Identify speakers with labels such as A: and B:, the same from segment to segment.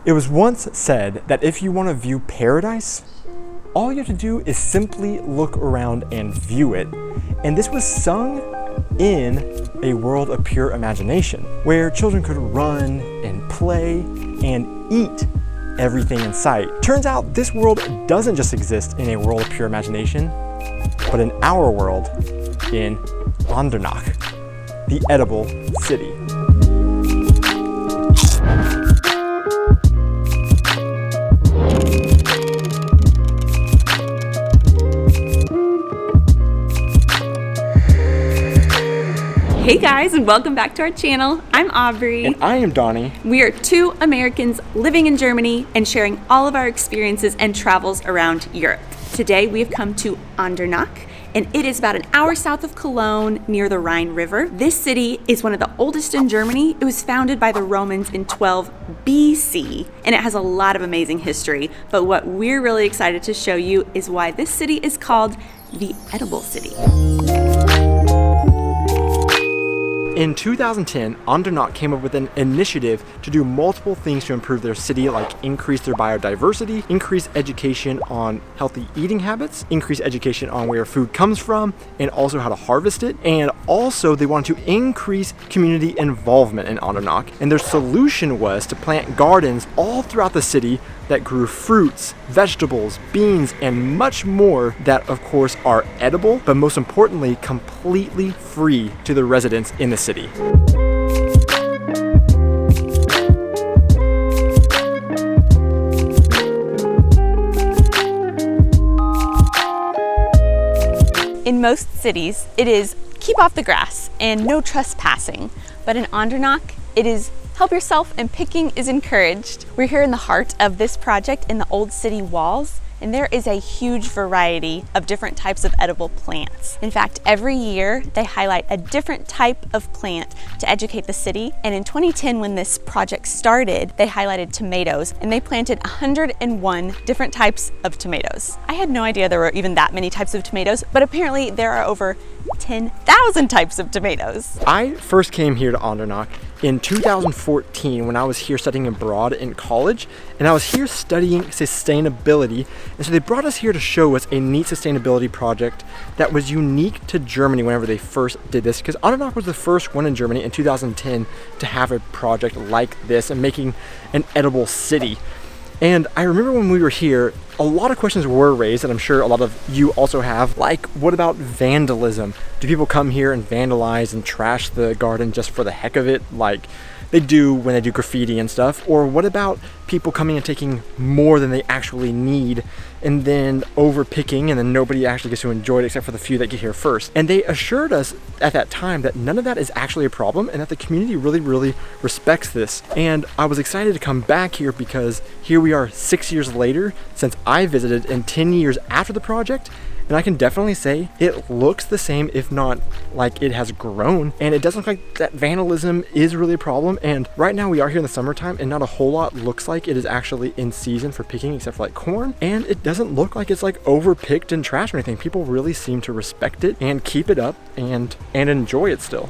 A: It was once said that if you want to view paradise, all you have to do is simply look around and view it. And this was sung in a world of pure imagination, where children could run and play and eat everything in sight. Turns out this world doesn't just exist in a world of pure imagination, but in our world, in Andernach, the edible city.
B: Hey guys, and welcome back to our channel. I'm Aubrey.
A: And I am Donnie.
B: We are two Americans living in Germany and sharing all of our experiences and travels around Europe. Today we have come to Andernach, and it is about an hour south of Cologne near the Rhine River. This city is one of the oldest in Germany. It was founded by the Romans in 12 BC, and it has a lot of amazing history. But what we're really excited to show you is why this city is called the Edible City.
A: In 2010, Andernach came up with an initiative to do multiple things to improve their city, like increase their biodiversity, increase education on healthy eating habits, increase education on where food comes from, and also how to harvest it. And also they wanted to increase community involvement in Andernach. And their solution was to plant gardens all throughout the city that grew fruits, vegetables, beans, and much more that of course are edible, but most importantly, completely free to the residents in the city.
B: In most cities, it is keep off the grass and no trespassing. But in Andernach, it is help yourself and picking is encouraged. We're here in the heart of this project in the old city walls, and there is a huge variety of different types of edible plants. In fact, every year they highlight a different type of plant to educate the city. And in 2010, when this project started, they highlighted tomatoes, and they planted 101 different types of tomatoes. I had no idea there were even that many types of tomatoes, but apparently there are over 10,000 types of tomatoes.
A: I first came here to Andernach in 2014 when I was here studying abroad in college, and I was here studying sustainability. And so they brought us here to show us a neat sustainability project that was unique to Germany whenever they first did this, because Andernach was the first one in Germany in 2010 to have a project like this and making an edible city. And I remember when we were here, a lot of questions were raised, and I'm sure a lot of you also have, like, what about vandalism? Do people come here and vandalize and trash the garden just for the heck of it, like they do when they do graffiti and stuff? Or what about people coming and taking more than they actually need and then over-picking, and then nobody actually gets to enjoy it except for the few that get here first? And they assured us at that time that none of that is actually a problem and that the community really respects this. And I was excited to come back here because here we are 6 years later since I visited, and 10 years after the project, and I can definitely say it looks the same, if not like it has grown, and it doesn't look like that vandalism is really a problem. And right now we are here in the summertime, and not a whole lot looks like it is actually in season for picking except for like corn, and it doesn't look like it's like over-picked and trashed or anything. People really seem to respect it and keep it up and enjoy it still.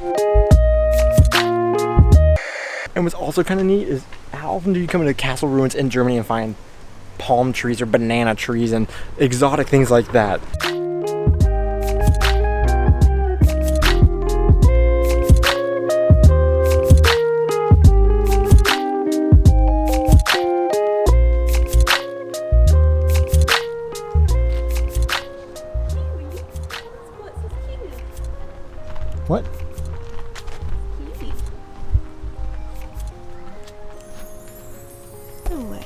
A: And what's also kind of neat is how often do you come into castle ruins in Germany and find palm trees or banana trees and exotic things like that? What?
B: No way.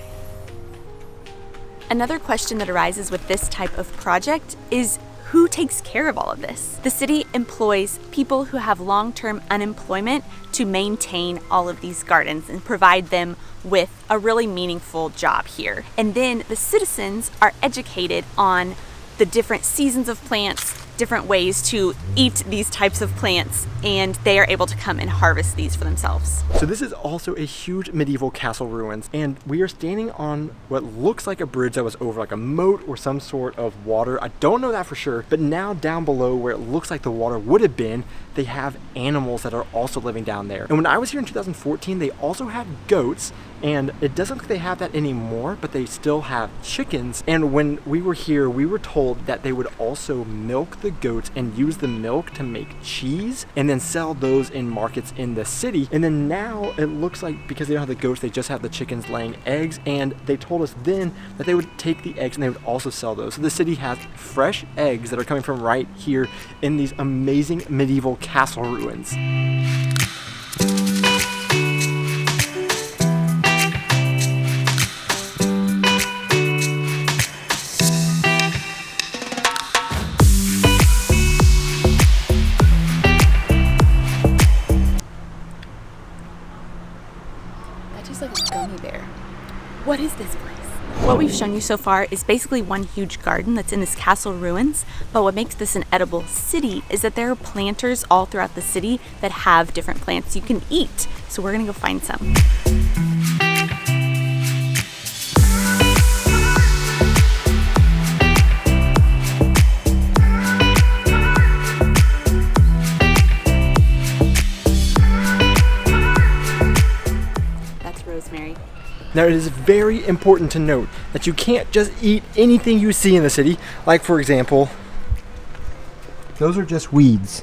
B: Another question that arises with this type of project is who takes care of all of this? The city employs people who have long-term unemployment to maintain all of these gardens and provide them with a really meaningful job here. And then the citizens are educated on the different seasons of plants, different ways to eat these types of plants, and they are able to come and harvest these for themselves.
A: So this is also a huge medieval castle ruins, and we are standing on what looks like a bridge that was over like a moat or some sort of water. I don't know that for sure, but now down below where it looks like the water would have been, they have animals that are also living down there. And when I was here in 2014, they also had goats, and it doesn't look like they have that anymore, but they still have chickens. And when we were here, we were told that they would also milk the goats and use the milk to make cheese and then sell those in markets in the city. And then now it looks like, because they don't have the goats, they just have the chickens laying eggs, and they told us then that they would take the eggs and they would also sell those. So the city has fresh eggs that are coming from right here in these amazing medieval castle ruins.
B: Like a gummy bear. What is this place? What we've shown you so far is basically one huge garden that's in this castle ruins, but what makes this an edible city is that there are planters all throughout the city that have different plants you can eat. So we're gonna go find some.
A: Now it is very important to note that you can't just eat anything you see in the city. Like for example, those are just weeds.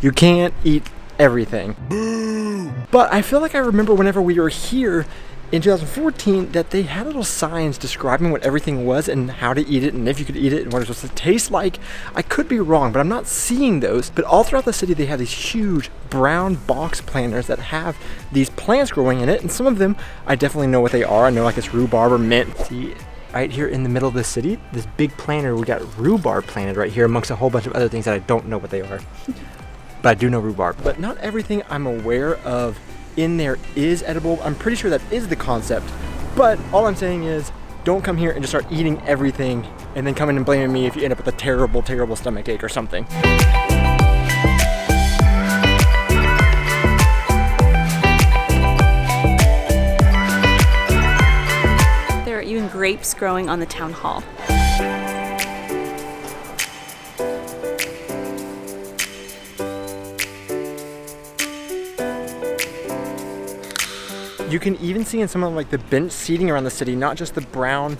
A: You can't eat everything. Boo! But I feel like I remember whenever we were here in 2014 that they had little signs describing what everything was and how to eat it and if you could eat it and what it was supposed to taste like. I could be wrong, but I'm not seeing those. But all throughout the city they have these huge brown box planters that have these plants growing in it, and some of them I definitely know what they are. I know like it's rhubarb or mint. See, right here in the middle of the city, this big planter, we got rhubarb planted right here amongst a whole bunch of other things that I don't know what they are. But I do know rhubarb. But not everything I'm aware of in there is edible. I'm pretty sure that is the concept, but all I'm saying is don't come here and just start eating everything and then come in and blaming me if you end up with a terrible, terrible stomach ache or something.
B: There are even grapes growing on the town hall.
A: You can even see in some of like the bench seating around the city, not just the brown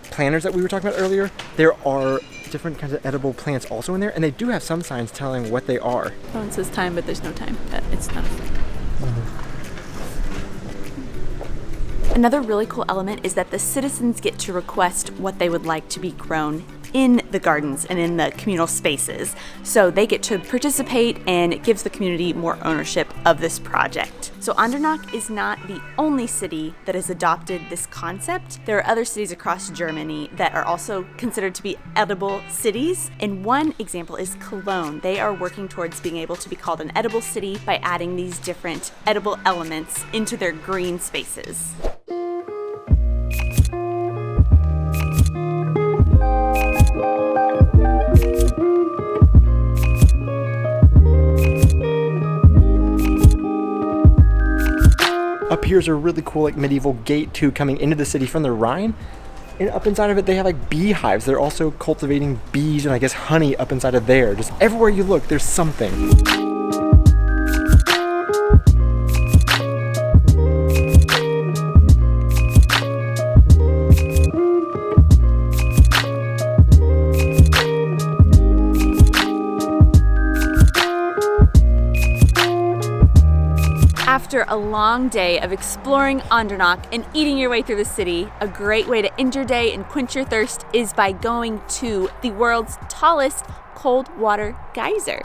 A: planters that we were talking about earlier, there are different kinds of edible plants also in there, and they do have some signs telling what they are.
B: Oh, it says time, but there's no time. It's not. Another really cool element is that the citizens get to request what they would like to be grown in the gardens and in the communal spaces. So they get to participate, and it gives the community more ownership of this project. So Andernach is not the only city that has adopted this concept. There are other cities across Germany that are also considered to be edible cities. And one example is Cologne. They are working towards being able to be called an edible city by adding these different edible elements into their green spaces.
A: Up here's a really cool like medieval gate too, coming into the city from the Rhine. And up inside of it they have like beehives. They're also cultivating bees and I guess honey up inside of there. Just everywhere you look there's something.
B: After a long day of exploring Andernach and eating your way through the city, a great way to end your day and quench your thirst is by going to the world's tallest cold water geyser.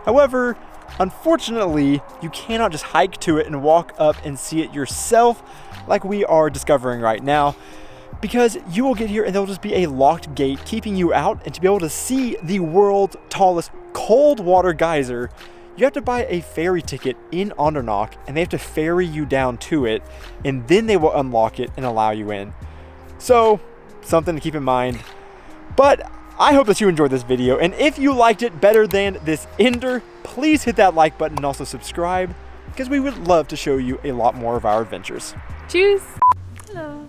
A: However, unfortunately, you cannot just hike to it and walk up and see it yourself like we are discovering right now, because you will get here and there'll just be a locked gate keeping you out, and to be able to see the world's tallest cold water geyser, you have to buy a ferry ticket in Andernach, and they have to ferry you down to it, and then they will unlock it and allow you in. So, something to keep in mind. But I hope that you enjoyed this video, and if you liked it better than this Ender, please hit that like button and also subscribe, because we would love to show you a lot more of our adventures.
B: Tschüss. Hello.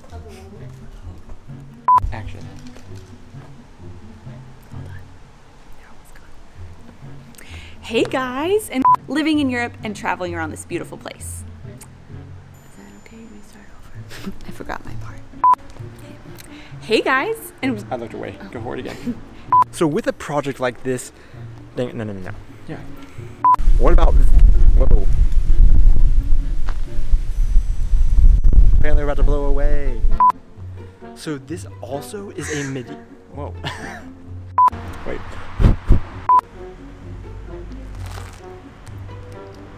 A: Action.
B: Hey guys, and living in Europe and traveling around this beautiful place. Is that okay? Let me start over. I forgot my part. Hey guys, and
A: I looked away. Go for it again. So with a project like this, no. Yeah. What about? Whoa. Apparently we're about to blow away. So this also is a MIDI. Whoa. Wait.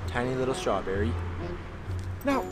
A: Tiny little strawberry. No.